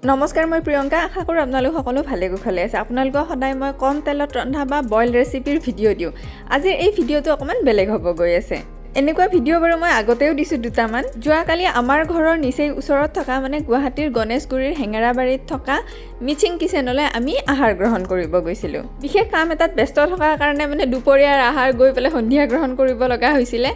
নমস্কাৰ মই প্ৰিয়ংকা আশা কৰোঁ আপোনালোক সকলো ভালে কুশলে আছে আপোনালোকক সদায় মই কম তেলত ৰন্ধা বা বইল ৰেচিপিৰ ভিডিঅ' দিওঁ আজিৰ এই ভিডিঅ'টো অকমান বেলেগ হ'ব গৈ আছে এনেকুৱা ভিডিঅ' বাৰু মই আগতেও দিছোঁ দুটামান যোৱাকালি আমাৰ ঘৰৰ নিচেই ওচৰত থকা মানে গুৱাহাটীৰ গণেশগুৰিৰ হেঙেৰাবাৰীত থকা মিচিং কিচেনলৈ আমি আহাৰ গ্ৰহণ কৰিব গৈছিলোঁ বিশেষ কাম এটাত ব্যস্ত থকাৰ কাৰণে মানে দুপৰীয়াৰ আহাৰ গৈ পেলাই সন্ধিয়া গ্ৰহণ কৰিব লগা হৈছিলে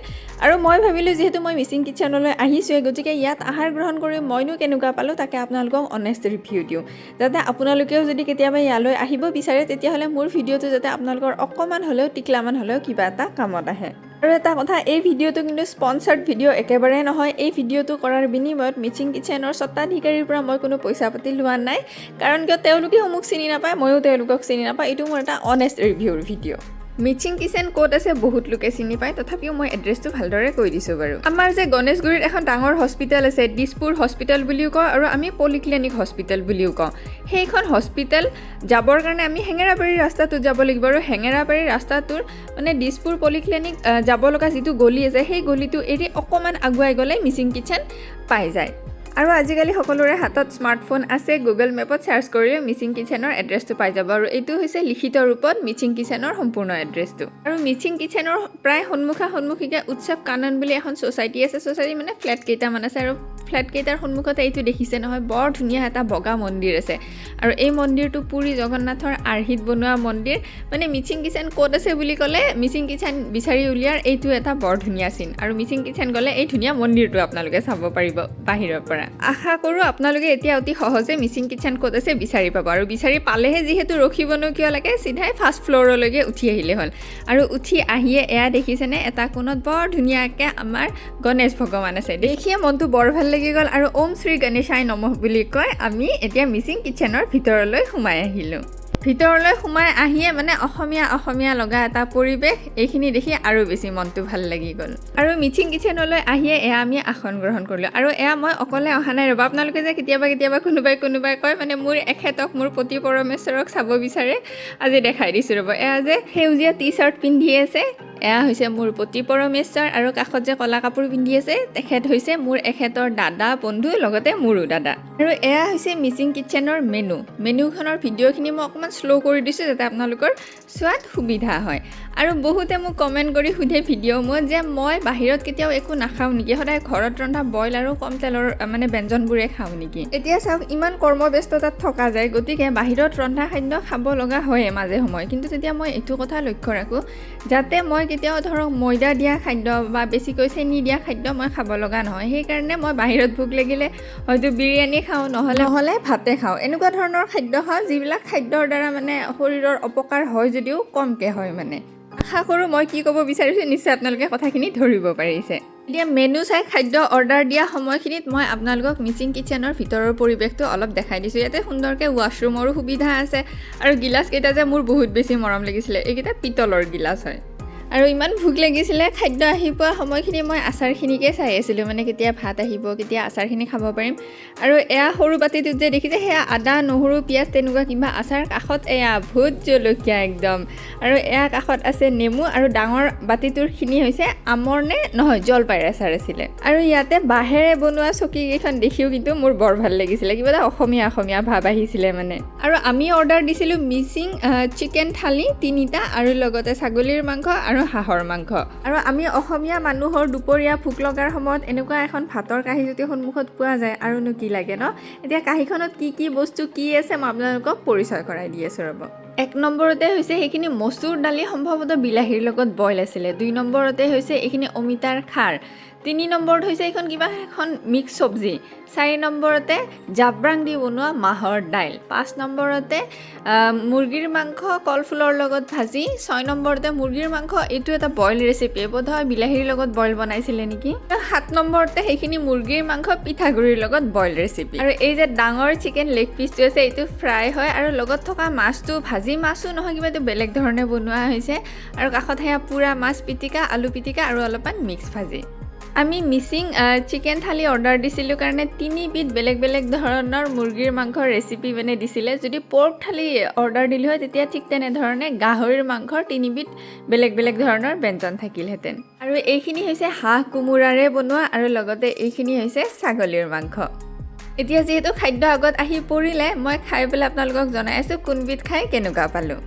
আৰু মই ভাবিলোঁ যেহেতু মই মিচিং কিচেনলৈ আহিছোঁ গতিকে ইয়াত আহাৰ গ্ৰহণ কৰি মইনো কেনেকুৱা পালোঁ তাকে আপোনালোকক অনেষ্ট ৰিভিউ দিওঁ যাতে আপোনালোকেও যদি কেতিয়াবা ইয়ালৈ আহিব বিচাৰে তেতিয়াহ'লে মোৰ ভিডিঅ'টো যাতে আপোনালোকৰ অকণমান হ'লেও টিকলামান হ'লেও কিবা এটা কামত আহে আৰু এটা কথা এই ভিডিঅ'টো কিন্তু স্পন্সাৰ্ড ভিডিঅ' একেবাৰে নহয় এই ভিডিঅ'টো কৰাৰ বিনিময়ত মিচিং কিচেনৰ স্বত্বাধিকাৰীৰ পৰা মই কোনো পইচা পাতি লোৱা নাই কাৰণ কিয় তেওঁলোকেও মোক চিনি নাপায় ময়ো তেওঁলোকক চিনি নাপাওঁ এইটো মোৰ এটা অনেষ্ট ৰিভিউৰ ভিডিঅ' মিচিং কিচেন ক'ত আছে বহুত লোকে চিনি পায় তথাপিও মই এড্ৰেছটো ভালদৰে কৈ দিছোঁ বাৰু আমাৰ যে গণেশগুৰিত এখন ডাঙৰ হস্পিটেল আছে দিছপুৰ হস্পিটেল বুলিও কওঁ আৰু আমি পলিক্লিনিক হস্পিটেল বুলিও কওঁ সেইখন হস্পিটেল যাবৰ কাৰণে আমি হেঙেৰাবাৰীৰ ৰাস্তাটোত যাব লাগিব আৰু হেঙেৰাবাৰীৰ ৰাস্তাটোৰ মানে দিছপুৰ পলিক্লিনিক যাব লগা যিটো গলি আছে সেই গলিটো এৰি অকণমান আগুৱাই গ'লে মিচিং কিচেন পাই যায় আৰু আজিকালি সকলোৰে হাতত স্মাৰ্টফোন আছে গুগল মেপত চাৰ্চ কৰিলে মিচিং কিচেনৰ এড্ৰেছটো পাই যাব আৰু এইটো হৈছে লিখিত ৰূপত মিচিং কিচেনৰ সম্পূৰ্ণ এড্ৰেছটো আৰু মিচিং কিচেনৰ প্ৰায় সন্মুখিকে উৎসৱ কানন বুলি এখন ছ'চাইটি আছে ছ'চাইটি মানে ফ্লেট কেইটামান আছে আৰু ফ্লেটকেইটাৰ সন্মুখতে এইটো দেখিছে নহয় বৰ ধুনীয়া এটা বগা মন্দিৰ আছে আৰু এই মন্দিৰটো পুৰী জগন্নাথৰ আৰ্হিত বনোৱা মন্দিৰ মানে মিচিং কিচেন ক'ত আছে বুলি ক'লে মিচিং কিচেন বিচাৰি উলিয়াৰ এইটো এটা বৰ ধুনীয়া চিন আৰু মিচিং কিচেন গ'লে এই ধুনীয়া মন্দিৰটো আপোনালোকে চাব পাৰিব বাহিৰৰ পৰা আশা কৰোঁ আপোনালোকে এতিয়া অতি সহজে মিচিং কিচেন ক'ত আছে বিচাৰি পাব আৰু বিচাৰি পালেহে যিহেতু ৰখিবনো কিয় লাগে চিধাই ফাৰ্ষ্ট ফ্ল'ৰলৈকে উঠি আহিলে হ'ল আৰু উঠি আহিয়ে এয়া দেখিছেনে এটা কোণত বৰ ধুনীয়াকৈ আমাৰ গণেশ ভগৱান আছে দেখিয়ে মনটো বৰ ভাল লাগি গ'ল আৰু ওম শ্ৰী গণেশাই নমঃ বুলি কয় আমি এতিয়া মিচিং কিচেনৰ ভিতৰলৈ সোমাই আহিলোঁ ভিতৰলৈ সোমাই আহিয়ে মানে অসমীয়া লগা এটা পৰিৱেশ এইখিনি দেখি আৰু বেছি মনটো ভাল লাগি গ'ল আৰু মিচিং কিচেনলৈ আহিয়ে এয়া আমি আসন গ্ৰহণ কৰিলোঁ আৰু এয়া মই অকলে অহা নাই ৰ'বা আপোনালোকে যে কেতিয়াবা কোনোবাই কয় মানে মোৰ এখেতক মোৰ পতি পৰমেশ্বৰক চাব বিচাৰে আজি দেখাই দিছোঁ ৰ'ব এয়া যে সেউজীয়া টি চাৰ্ট পিন্ধি আছে এয়া হৈছে মোৰ পতি পৰমেশ্বৰ আৰু কাষত যে কলা কাপোৰ পিন্ধি আছে তেখেত হৈছে মোৰ এখেতৰ দাদা বন্ধু লগতে মোৰো দাদা আৰু এয়া হৈছে মিচিং কিচেনৰ মেনুখনৰ ভিডিঅ'খিনি মই অকণমান শ্ল' কৰি দিছোঁ যাতে আপোনালোকৰ চোৱাত সুবিধা হয় আৰু বহুতে মোক কমেণ্ট কৰি সোধে ভিডিঅ' মোৰ যে মই বাহিৰত কেতিয়াও একো নাখাওঁ নেকি সদায় ঘৰত ৰন্ধা বইল আৰু কম তেলৰ মানে ব্যঞ্জনবোৰে খাওঁ নেকি এতিয়া চাওক ইমান কৰ্মব্যস্ততাত থকা যায় গতিকে বাহিৰত ৰন্ধা খাদ্য খাব লগা হয়ে মাজে সময়ে কিন্তু তেতিয়া মই এইটো কথা লক্ষ্য ৰাখোঁ যাতে মই কেতিয়াও ধৰক ময়দা দিয়া খাদ্য বা বেছিকৈ চেনি দিয়া খাদ্য মই খাব লগা নহয় সেইকাৰণে মই বাহিৰত ভোক লাগিলে হয়তো বিৰিয়ানী খাওঁ নহ'লে ভাতে খাওঁ এনেকুৱা ধৰণৰ খাদ্য খাওঁ যিবিলাক খাদ্যৰ দ্বাৰা মানে শৰীৰৰ অপকাৰ হয় যদিও কমকৈ হয় মানে আশা কৰোঁ মই কি ক'ব বিচাৰিছোঁ নিশ্চয় আপোনালোকে কথাখিনি ধৰিব পাৰিছে এতিয়া মেনু চাই খাদ্য অৰ্ডাৰ দিয়া সময়খিনিত মই আপোনালোকক মিচিং কিচেনৰ ভিতৰৰ পৰিৱেশটো অলপ দেখাই দিছোঁ ইয়াতে সুন্দৰকৈ ৱাছৰুমৰো সুবিধা আছে আৰু গিলাচকেইটা যে মোৰ বহুত বেছি মৰম লাগিছিলে এইকেইটা পিতলৰ গিলাচ হয় আৰু ইমান ভোক লাগিছিলে খাদ্য আহি পোৱা সময়খিনি মই আচাৰখিনিকে চাই আছিলোঁ মানে কেতিয়া ভাত আহিব কেতিয়া আচাৰখিনি খাব পাৰিম আৰু এয়া সৰু বাতিটোত যে দেখিছে সেয়া আদা নহৰু পিঁয়াজ তেনেকুৱা কিবা আচাৰ কাষত এয়া ভোট জলকীয়া একদম আৰু এয়া কাষত আছে নেমু আৰু ডাঙৰ বাতিটোৰখিনি হৈছে আমৰ নে নহয় জলপাইৰ আচাৰ আছিলে আৰু ইয়াতে বাঁহেৰে বনোৱা চকীকেইখন দেখিও কিন্তু মোৰ বৰ ভাল লাগিছিলে কিবা এটা অসমীয়া ভাৱ আহিছিলে মানে আৰু আমি অৰ্ডাৰ দিছিলোঁ মিচিং চিকেন থালি 3টা আৰু লগতে ছাগলীৰ মাংস আৰু হাঁহৰ মাংস আৰু আমি অসমীয়া মানুহৰ দুপৰীয়া ভোক লগাৰ সময়ত এনেকুৱা এখন ভাতৰ কাঁহী যদি সন্মুখত পোৱা যায় আৰুনো কি লাগে ন এতিয়া কাঁহীখনত কি বস্তু কি আছে মই আপোনালোকক পৰিচয় কৰাই দি আছোঁ ৰ'ব 1 নম্বৰতে হৈছে সেইখিনি মচুৰ দালি সম্ভৱতঃ বিলাহীৰ লগত বইল আছিলে 2 নম্বৰতে হৈছে এইখিনি অমিতাৰ খাৰ 3 নম্বৰত হৈছে এইখন কিবা এখন মিক্স চব্জি 4 নম্বৰতে জাব্ৰাং দি বনোৱা মাহৰ দাইল 5 নম্বৰতে মুৰ্গীৰ মাংস কলফুলৰ লগত ভাজি 6 নম্বৰতে মুৰ্গীৰ মাংস এইটো এটা বইল ৰেচিপি বোধহয় বিলাহীৰ লগত বইল বনাইছিলে নেকি 7 নম্বৰতে সেইখিনি মুৰ্গীৰ মাংস পিঠাগুড়িৰ লগত বইল ৰেচিপি আৰু এই যে ডাঙৰ চিকেন লেগ পিচটো আছে এইটো ফ্ৰাই হয় আৰু লগত থকা মাছটো ভাজি মাছো নহয় কিবা এইটো বেলেগ ধৰণে বনোৱা হৈছে আৰু কাষত সেয়া পুৰা মাছ পিটিকা আলু পিটিকা আৰু অলপমান মিক্স ভাজি আমি মিচিং চিকেন থালি অৰ্ডাৰ দিছিলোঁ কাৰণে 3 বিধ বেলেগ ধৰণৰ মুৰ্গীৰ মাংসৰ ৰেচিপি মানে দিছিলে যদি পৰ্ক থালি অৰ্ডাৰ দিলে হয় তেতিয়া ঠিক তেনেধৰণে গাহৰিৰ মাংসৰ 3 বিধ বেলেগ ধৰণৰ ব্যঞ্জন থাকিলহেঁতেন আৰু এইখিনি হৈছে হাঁহ কোমোৰাৰে বনোৱা আৰু লগতে এইখিনি হৈছে ছাগলীৰ মাংস এতিয়া যেহেতু খাদ্য আগত আহি পৰিলে মই খাই পেলাই আপোনালোকক জনাই আছোঁ কোনবিধ খাই কেনেকুৱা পালোঁ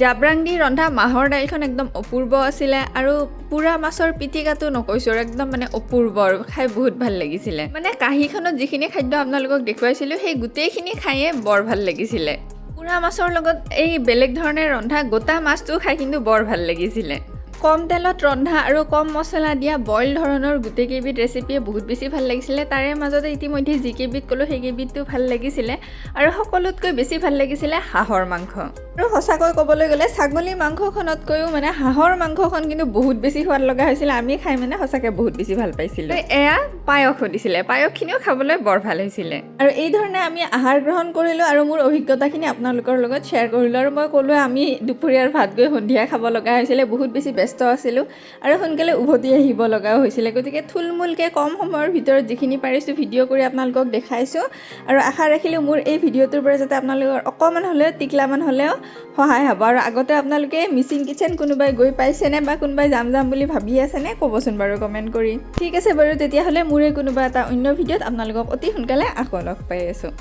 জাব্ৰাং দি ৰন্ধা মাহৰ দাইলখন একদম অপূৰ্ব আছিলে আৰু পুৰা মাছৰ পিটিকাটো নকৈছোঁ একদম মানে অপূৰ্ব আৰু খাই বহুত ভাল লাগিছিলে মানে কাঁহীখনত যিখিনি খাদ্য আপোনালোকক দেখুৱাইছিলোঁ সেই গোটেইখিনি খায়ে বৰ ভাল লাগিছিলে পুৰা মাছৰ লগত এই বেলেগ ধৰণে ৰন্ধা গোটা মাছটো খাই কিন্তু বৰ ভাল লাগিছিলে কম তেলত ৰন্ধা আৰু কম মছলা দিয়া বইল ধৰণৰ গোটেইকেইবিধ ৰেচিপিয়ে বহুত বেছি ভাল লাগিছিলে তাৰে মাজতে ইতিমধ্যে যিকেইবিধ ক'লোঁ সেইকেইবিধটো ভাল লাগিছিলে আৰু সকলোতকৈ বেছি ভাল লাগিছিলে হাঁহৰ মাংস আৰু সঁচাকৈ ক'বলৈ গ'লে ছাগলী মাংসখনতকৈও মানে হাঁহৰ মাংসখন কিন্তু বহুত বেছি সোৱাদ লগা হৈছিলে আমি খাই মানে সঁচাকৈ বহুত বেছি ভাল পাইছিলোঁ এয়া পায়সো দিছিলে পায়সখিনিও খাবলৈ বৰ ভাল হৈছিলে আৰু এই ধৰণে আমি আহাৰ গ্ৰহণ কৰিলোঁ আৰু মোৰ অভিজ্ঞতাখিনি আপোনালোকৰ লগত শ্বেয়াৰ কৰিলোঁ আৰু মই ক'লোঁ আমি দুপৰীয়াৰ ভাত গৈ সন্ধিয়া খাব লগা হৈছিলে বহুত বেছি ব্যস্ত আছিলোঁ আৰু সোনকালে উভতি আহিব লগাও হৈছিলে গতিকে থুলমূলকৈ কম সময়ৰ ভিতৰত যিখিনি পাৰিছোঁ ভিডিঅ' কৰি আপোনালোকক দেখাইছোঁ আৰু আশা ৰাখিলোঁ মোৰ এই ভিডিঅ'টোৰ পৰা যাতে আপোনালোকৰ অকণমান হ'লেও টিকলামান হ'লেও সহায় হ'ব আৰু আগতে আপোনালোকে মিচিং কিচেন কোনোবাই গৈ পাইছেনে বা কোনোবাই যাম বুলি ভাবি আছেনে ক'বচোন বাৰু কমেণ্ট কৰি ঠিক আছে বাৰু তেতিয়াহ'লে মোৰে কোনোবা এটা অন্য ভিডিঅ'ত আপোনালোকক অতি সোনকালে আকৌ লগ পাই আছোঁ